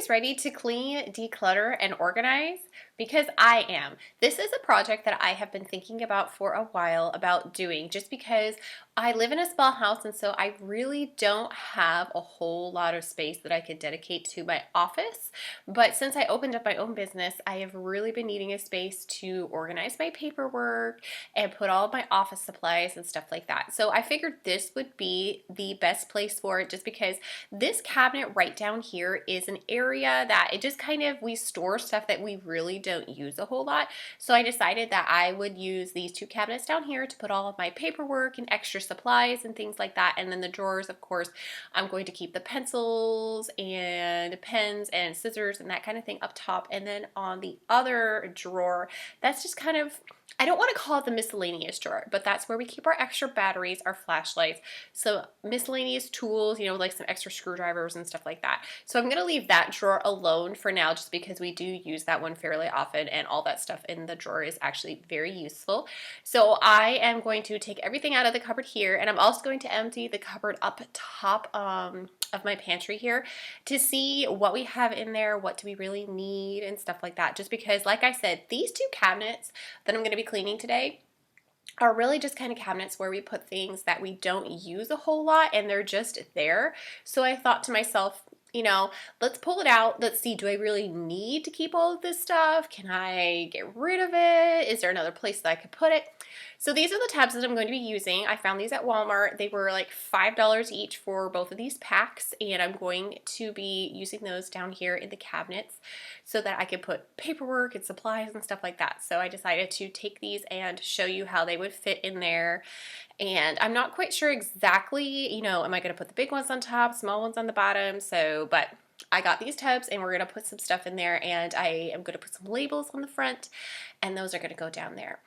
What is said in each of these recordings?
guys ready to clean, declutter, and organize? Because I am. This is a project that I have been thinking about for a while about doing just because I live in a small house and so I really don't have a whole lot of space that I could dedicate to my office. But since I opened up my own business, I have really been needing a space to organize my paperwork and put all of my office supplies and stuff like that. So I figured this would be the best place for it just because this cabinet right down here is an area that it just kind of, we store stuff that we really don't use a whole lot. So I decided that I would use these two cabinets down here to put all of my paperwork and extra supplies and things like that. And then the drawers, of course, I'm going to keep the pencils and pens and scissors and that kind of thing up top. And then on the other drawer, that's just kind of, I don't want to call it the miscellaneous drawer, but that's where we keep our extra batteries, our flashlights, so miscellaneous tools, you know, like some extra screwdrivers and stuff like that. So I'm going to leave that drawer alone for now just because we do use that one fairly often and all that stuff in the drawer is actually very useful. So I am going to take everything out of the cupboard here, and I'm also going to empty the cupboard up top of my pantry here to see what we have in there, what do we really need and stuff like that. Just because, like I said, these two cabinets that I'm going to be cleaning today are really just kind of cabinets where we put things that we don't use a whole lot and they're just there. So I thought to myself, you know, let's pull it out. Let's see, do I really need to keep all of this stuff? Can I get rid of it? Is there another place that I could put it? So these are the tabs that I'm going to be using. I found these at Walmart. They were like $5 each for both of these packs, and I'm going to be using those down here in the cabinets so that I can put paperwork and supplies and stuff like that. So I decided to take these and show you how they would fit in there. And I'm not quite sure exactly, you know, am I going to put the big ones on top, small ones on the bottom? So, but I got these tubs and we're going to put some stuff in there, and I am going to put some labels on the front, and those are going to go down there.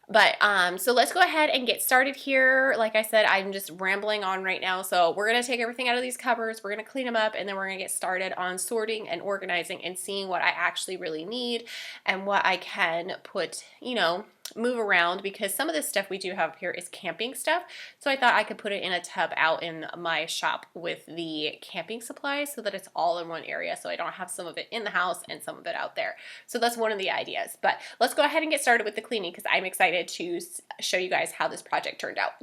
But so let's go ahead and get started here. Like I said, I'm just rambling on right now. So we're going to take everything out of these cupboards. We're going to clean them up, and then we're going to get started on sorting and organizing and seeing what I actually really need and what I can put, you know, move around, because some of this stuff we do have here is camping stuff. So I thought I could put it in a tub out in my shop with the camping supplies so that it's all in one area, so I don't have some of it in the house and some of it out there. So that's one of the ideas. But let's go ahead and get started with the cleaning because I'm excited to show you guys how this project turned out.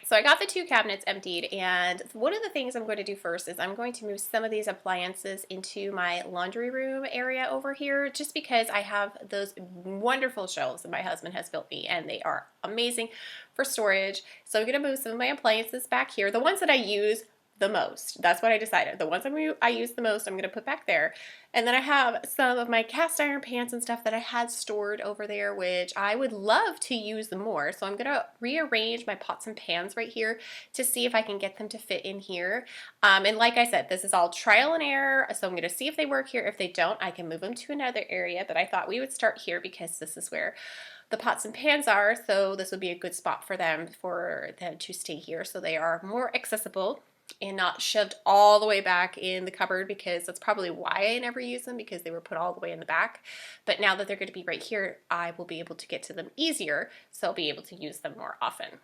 So I got the two cabinets emptied, and one of the things I'm going to do first is I'm going to move some of these appliances into my laundry room area over here, just because I have those wonderful shelves that my husband has built me, and they are amazing for storage. So I'm going to move some of my appliances back here, the ones that I use the most. That's what I decided. The ones I use the most, I'm going to put back there. And then I have some of my cast iron pans and stuff that I had stored over there, which I would love to use more. So I'm going to rearrange my pots and pans right here to see if I can get them to fit in here. And like I said, this is all trial and error. So I'm going to see if they work here. If they don't, I can move them to another area. But I thought we would start here because this is where the pots and pans are. So this would be a good spot for them to stay here, so they are more accessible and not shoved all the way back in the cupboard, because that's probably why I never use them, because they were put all the way in the back. But now that they're going to be right here, I will be able to get to them easier, so I'll be able to use them more often.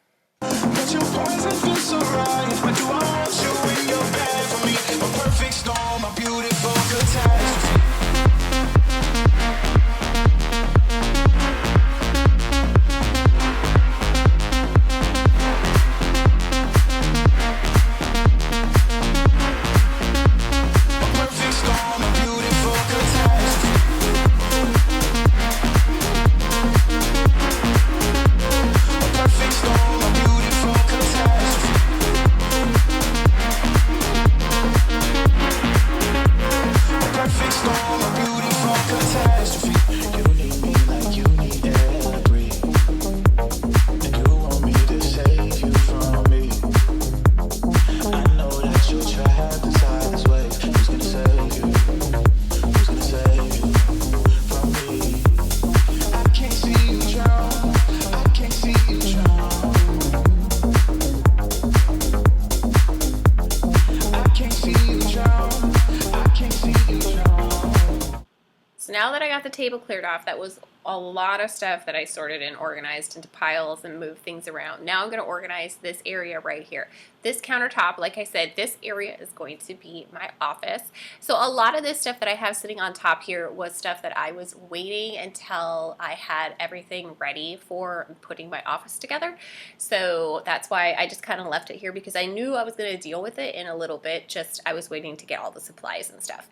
Got your poison feels so right. Why do I want you when you're bad for me? A perfect storm, a beautiful catastrophe. Now that I got the table cleared off, that was a lot of stuff that I sorted and organized into piles and moved things around. Now I'm going to organize this area right here. This countertop, like I said, this area is going to be my office. So a lot of this stuff that I have sitting on top here was stuff that I was waiting until I had everything ready for putting my office together. So that's why I just kind of left it here, because I knew I was going to deal with it in a little bit. Just I was waiting to get all the supplies and stuff.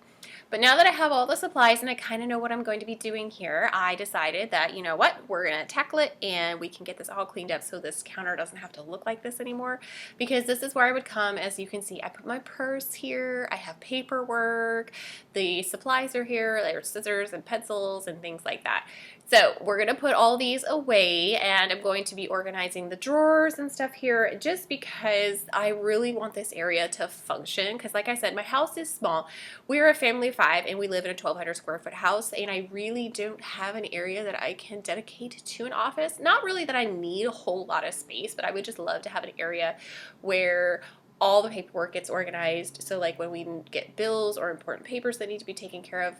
But now that I have all the supplies and I kind of know what I'm going to be doing here, I decided that, you know what, we're going to tackle it and we can get this all cleaned up so this counter doesn't have to look like this anymore. Because this is where I would come. As you can see, I put my purse here, I have paperwork, the supplies are here, there's scissors and pencils and things like that. So we're going to put all these away, and I'm going to be organizing the drawers and stuff here just because I really want this area to function. Because like I said, my house is small. We're a family of 5 and we live in a 1,200 square foot house, and I really don't have an area that I can dedicate to an office. Not really that I need a whole lot of space, but I would just love to have an area where all the paperwork gets organized. So like when we get bills or important papers that need to be taken care of,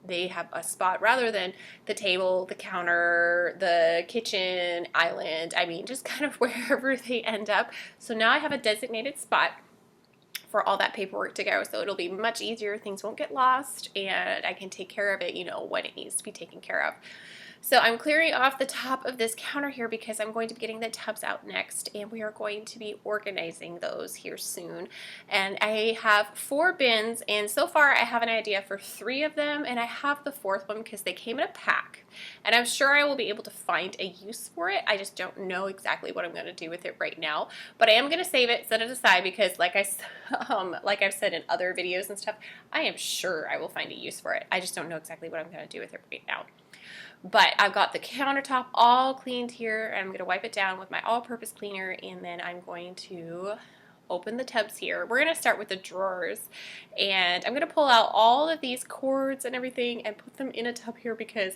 they have a spot rather than the table, the counter, the kitchen island. I mean, just kind of wherever they end up. So now I have a designated spot for all that paperwork to go. So it'll be much easier. Things won't get lost and I can take care of it, you know, when it needs to be taken care of. So I'm clearing off the top of this counter here because I'm going to be getting the tubs out next, and we are going to be organizing those here soon. And I have 4 bins, and so far I have an idea for 3 of them, and I have the 4th one because they came in a pack. And I'm sure I will be able to find a use for it. I just don't know exactly what I'm going to do with it right now. But I am going to save it, set it aside, because like I've said in other videos and stuff, I am sure I will find a use for it. I just don't know exactly what I'm going to do with it right now. But I've got the countertop all cleaned here, and I'm going to wipe it down with my all-purpose cleaner, and then I'm going to open the tubs here. We're going to start with the drawers, and I'm going to pull out all of these cords and everything and put them in a tub here because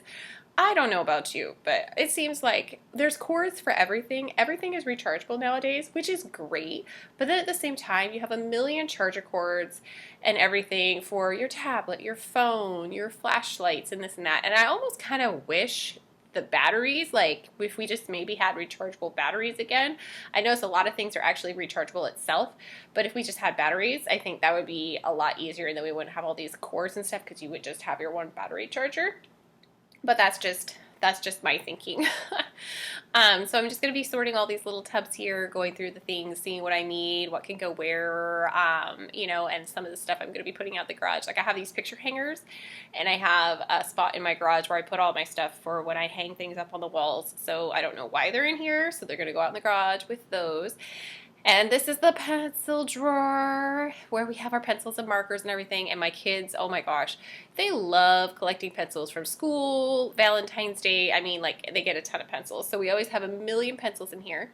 I don't know about you, but it seems like there's cords for everything. Everything is rechargeable nowadays, which is great. But then at the same time, you have a million charger cords and everything for your tablet, your phone, your flashlights, and this and that. And I almost kind of wish the batteries, like if we just maybe had rechargeable batteries again. I notice a lot of things are actually rechargeable itself, but if we just had batteries, I think that would be a lot easier, and then we wouldn't have all these cords and stuff because you would just have your one battery charger. But that's just my thinking. So I'm just going to be sorting all these little tubs here, going through the things, seeing what I need, what can go where, you know, and some of the stuff I'm going to be putting out the garage. Like I have these picture hangers, and I have a spot in my garage where I put all my stuff for when I hang things up on the walls. So I don't know why they're in here, so they're going to go out in the garage with those. And this is the pencil drawer where we have our pencils and markers and everything. And my kids, oh my gosh, they love collecting pencils from school, Valentine's Day. I mean, like, they get a ton of pencils. So we always have a million pencils in here.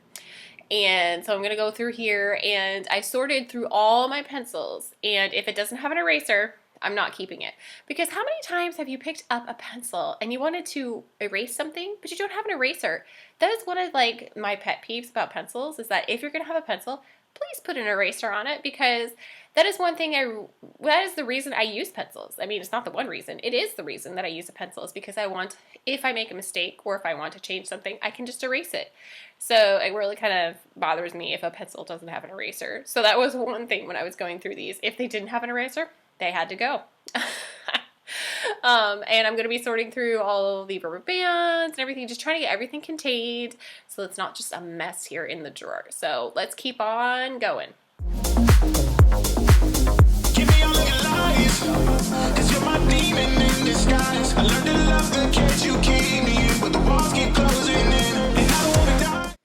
And so I'm going to go through here, and I sorted through all my pencils. And if it doesn't have an eraser, I'm not keeping it. Because how many times have you picked up a pencil and you wanted to erase something, but you don't have an eraser? That is one of like my pet peeves about pencils, is that if you're going to have a pencil, please put an eraser on it, because that is one thing that is the reason I use pencils. I mean, it's not the one reason. It is the reason that I use a pencil, is because I want, if I make a mistake or if I want to change something, I can just erase it. So it really kind of bothers me if a pencil doesn't have an eraser. So that was one thing when I was going through these. If they didn't have an eraser, they had to go. And I'm going to be sorting through all the rubber bands and everything, just trying to get everything contained so it's not just a mess here in the drawer. So let's keep on going. Give me all of your lies, 'cause you're my demon in disguise. I learned to love the cage you keep me in, but the walls keep closing in, and I don't wanna die.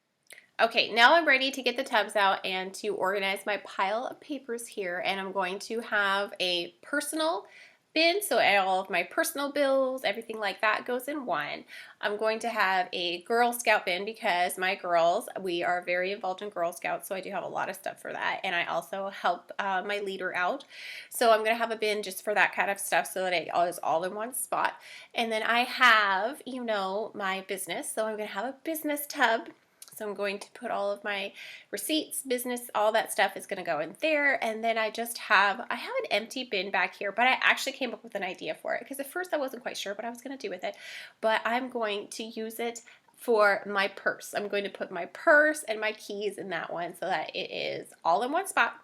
Okay, now I'm ready to get the tubs out and to organize my pile of papers here, and I'm going to have a personal bin, so all of my personal bills, everything like that goes in one. I'm going to have a Girl Scout bin because my girls, we are very involved in Girl Scouts, so I do have a lot of stuff for that, and I also help my leader out. So I'm going to have a bin just for that kind of stuff so that it is all in one spot. And then I have, you know, my business, so I'm going to have a business tub. So I'm going to put all of my receipts, business, all that stuff is going to go in there. And then I have an empty bin back here, but I actually came up with an idea for it, because at first I wasn't quite sure what I was going to do with it, but I'm going to use it for my purse. I'm going to put my purse and my keys in that one so that it is all in one spot.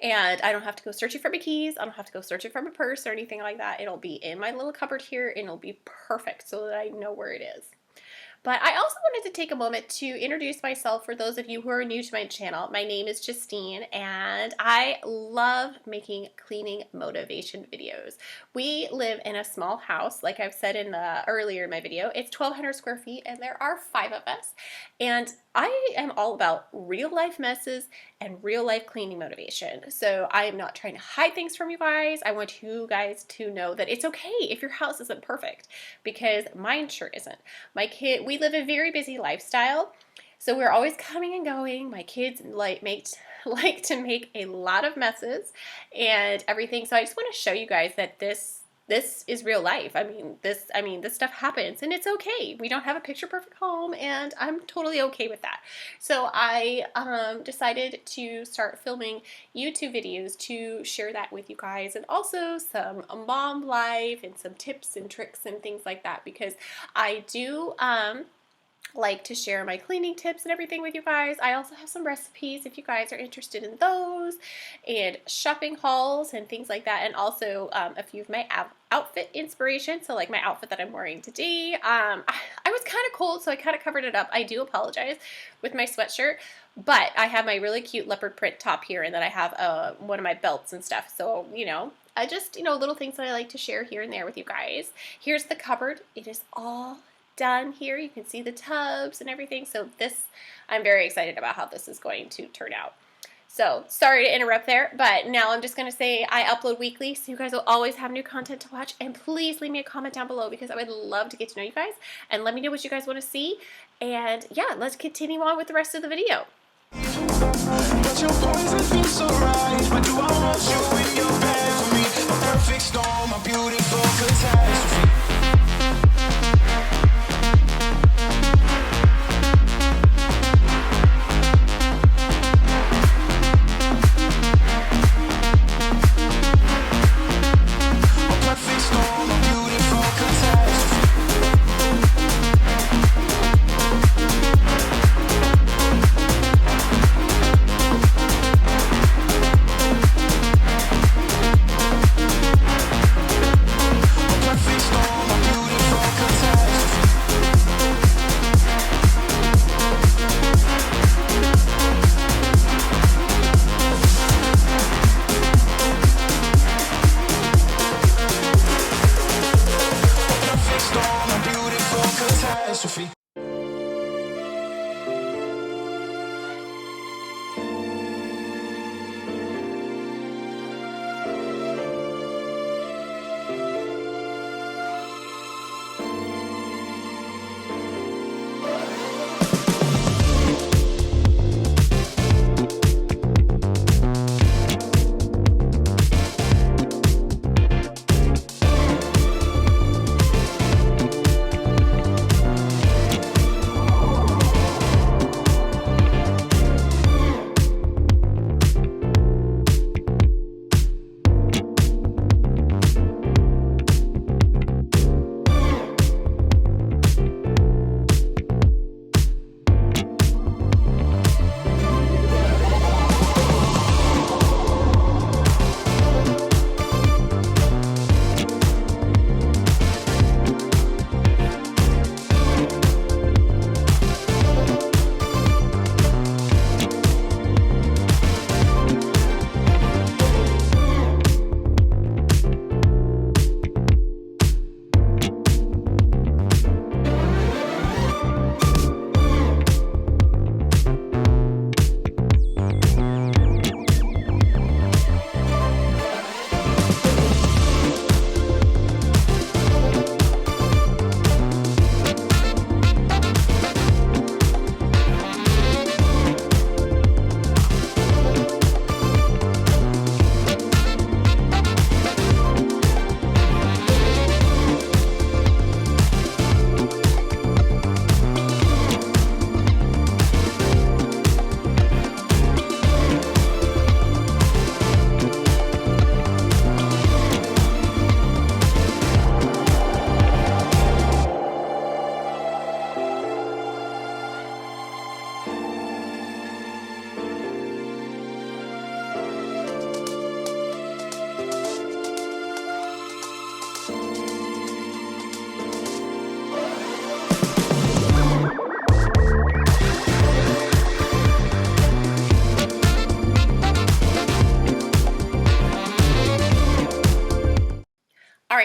And I don't have to go searching for my keys. I don't have to go searching for my purse or anything like that. It'll be in my little cupboard here, and it'll be perfect so that I know where it is. But I also wanted to take a moment to introduce myself for those of you who are new to my channel. My name is Justine, and I love making cleaning motivation videos. We live in a small house, like I've said earlier in my video. It's 1,200 square feet, and there are 5 of us. And I am all about real life messes and real life cleaning motivation. So I am not trying to hide things from you guys. I want you guys to know that it's okay if your house isn't perfect, because mine sure isn't. We live a very busy lifestyle, so we're always coming and going. My kids like to make a lot of messes and everything. So I just want to show you guys that this is real life. This stuff happens, and it's okay. We don't have a picture perfect home, and I'm totally okay with that. So I decided to start filming YouTube videos to share that with you guys, and also some mom life and some tips and tricks and things like that, because I do like to share my cleaning tips and everything with you guys. I also have some recipes if you guys are interested in those, and shopping hauls and things like that, and also a few of my outfit inspiration. So like my outfit that I'm wearing today, I was kind of cold, so I kind of covered it up. I do apologize with my sweatshirt, but I have my really cute leopard print top here, and then I have one of my belts and stuff. So, you know, I just, little things that I like to share here and there with you guys. Here's the cupboard. It is all done here. You can see the tubs and everything. So I'm very excited about how this is going to turn out. So sorry to interrupt there, but now I'm just going to say I upload weekly, so you guys will always have new content to watch. And please leave me a comment down below, because I would love to get to know you guys, and let me know what you guys want to see. And yeah, let's continue on with the rest of the video. But your poison feels so right. Why do I want you in your bed for me? A perfect storm, a beautiful catastrophe. Perfect storm.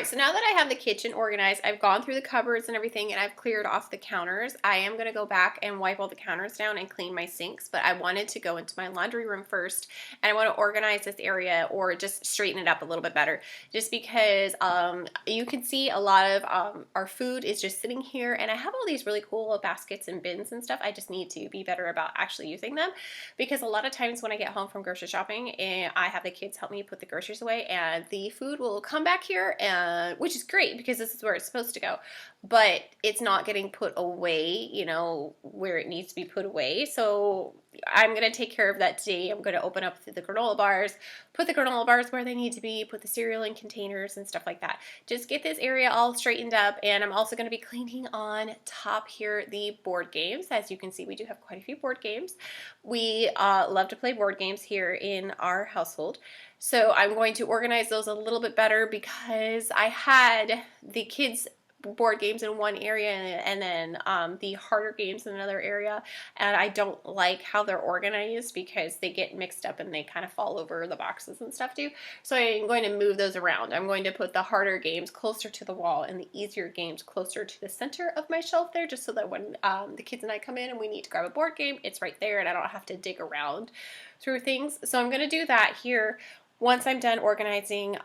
right, so now that I have the kitchen organized, I've gone through the cupboards and everything, and I've cleared off the counters. I am going to go back and wipe all the counters down and clean my sinks, but I wanted to go into my laundry room first, and I want to organize this area or just straighten it up a little bit better, just because you can see a lot of our food is just sitting here, and I have all these really cool baskets and bins and stuff. I just need to be better about actually using them, because a lot of times when I get home from grocery shopping and I have the kids help me put the groceries away, and the food will come back here, and which is great because this is where it's supposed to go, but it's not getting put away, you know, where it needs to be put away. So I'm going to take care of that today. I'm going to open up the granola bars, put the granola bars where they need to be, put the cereal in containers and stuff like that. Just get this area all straightened up, and I'm also going to be cleaning on top here the board games. As you can see, we do have quite a few board games. We love to play board games here in our household. So I'm going to organize those a little bit better, because I had the kids' board games in one area and then the harder games in another area, and I don't like how they're organized because they get mixed up and they kind of fall over the boxes and stuff too. So I'm going to move those around. I'm going to put the harder games closer to the wall and the easier games closer to the center of my shelf there, just so that when the kids and I come in and we need to grab a board game, it's right there and I don't have to dig around through things. So I'm going to do that here once I'm done organizing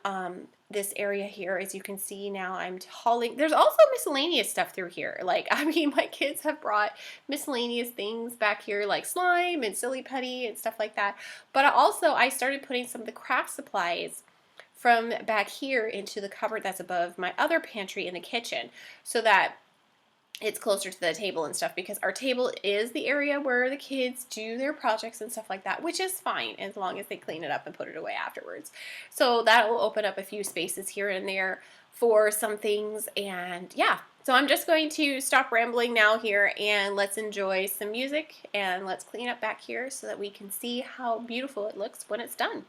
this area here. As you can see now, I'm hauling. There's also miscellaneous stuff through here. Like, I mean, my kids have brought miscellaneous things back here, like slime and silly putty and stuff like that. But I started putting some of the craft supplies from back here into the cupboard that's above my other pantry in the kitchen, so that it's closer to the table and stuff, because our table is the area where the kids do their projects and stuff like that, which is fine as long as they clean it up and put it away afterwards. So that will open up a few spaces here and there for some things. And yeah, so I'm just going to stop rambling now here, and let's enjoy some music, and let's clean up back here so that we can see how beautiful it looks when it's done.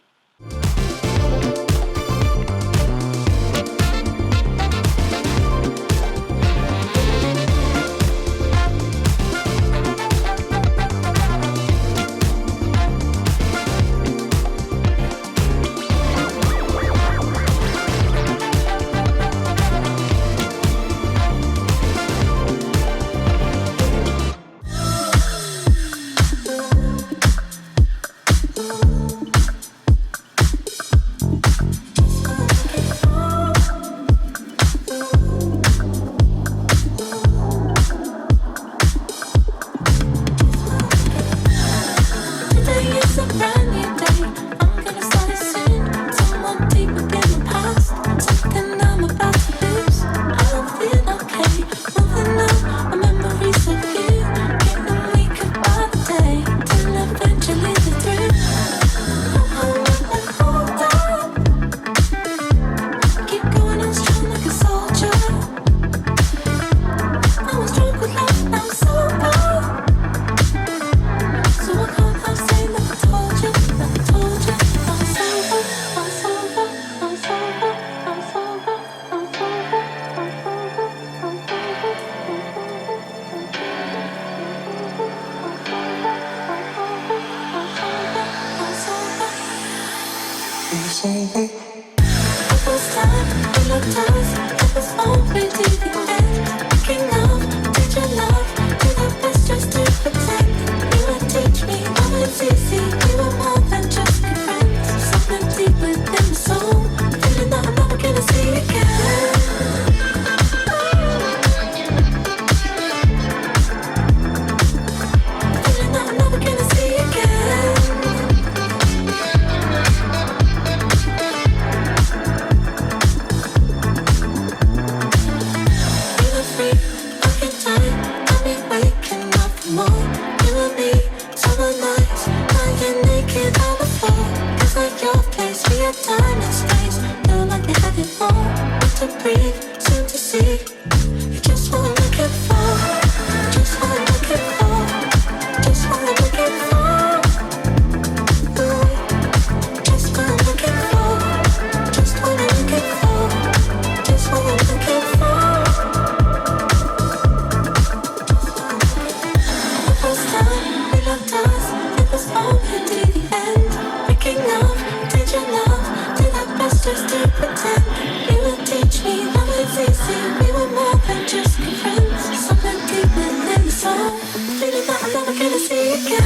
never gonna see again.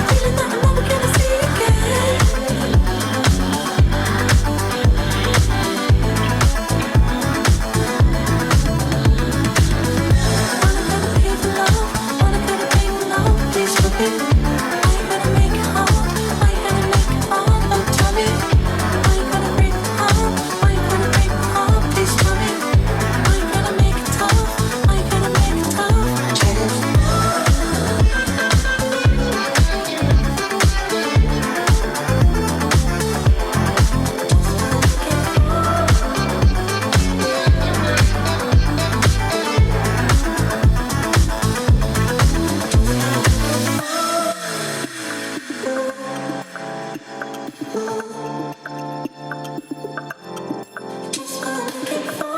Feeling that I'm never gonna see again. Wanna go to pay for love, wanna go to pay for love, please stop it. Why you gotta make it hard? Why you gotta make it hard? Oh, tell me. Why you gotta break my heart? Why you gotta break my heart? Please tell me. Why you gotta make it tough? Why you gotta make it tough? Cheers. Just what I'm looking for.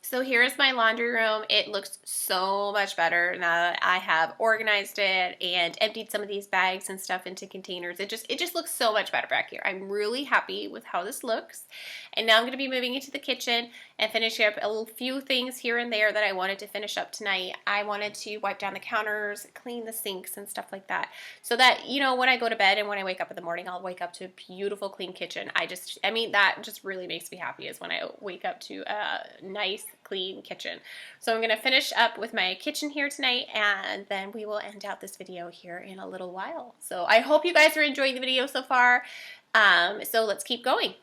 So here is my laundry room. It looks so much better now that I have organized it and emptied some of these bags and stuff into containers. It just looks so much better back here. I'm really happy with how this looks. And now I'm going to be moving into the kitchen and finishing up a few things here and there that I wanted to finish up tonight. I wanted to wipe down the counters, clean the sinks and stuff like that. So that, you know, when I go to bed and when I wake up in the morning, I'll wake up to a beautiful clean kitchen. I mean, that just really makes me happy is when I wake up to a nice clean kitchen. So I'm going to finish up with my kitchen here tonight, and then we will end out this video here in a little while. So I hope you guys are enjoying the video so far. So let's keep going.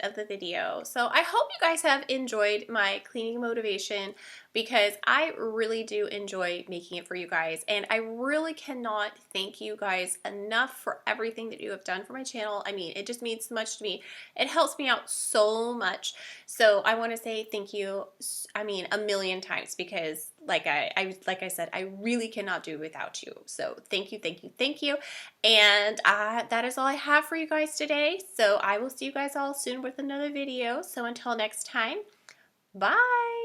of the video. So I hope you guys have enjoyed my cleaning motivation because I really do enjoy making it for you guys, and I really cannot thank you guys enough for everything that you have done for my channel. I mean, it just means so much to me. It helps me out so much. So I want to say thank you, I mean, a million times, because like I said, I really cannot do without you. So thank you, thank you, thank you. And that is all I have for you guys today. So I will see you guys all soon with another video. So until next time, bye.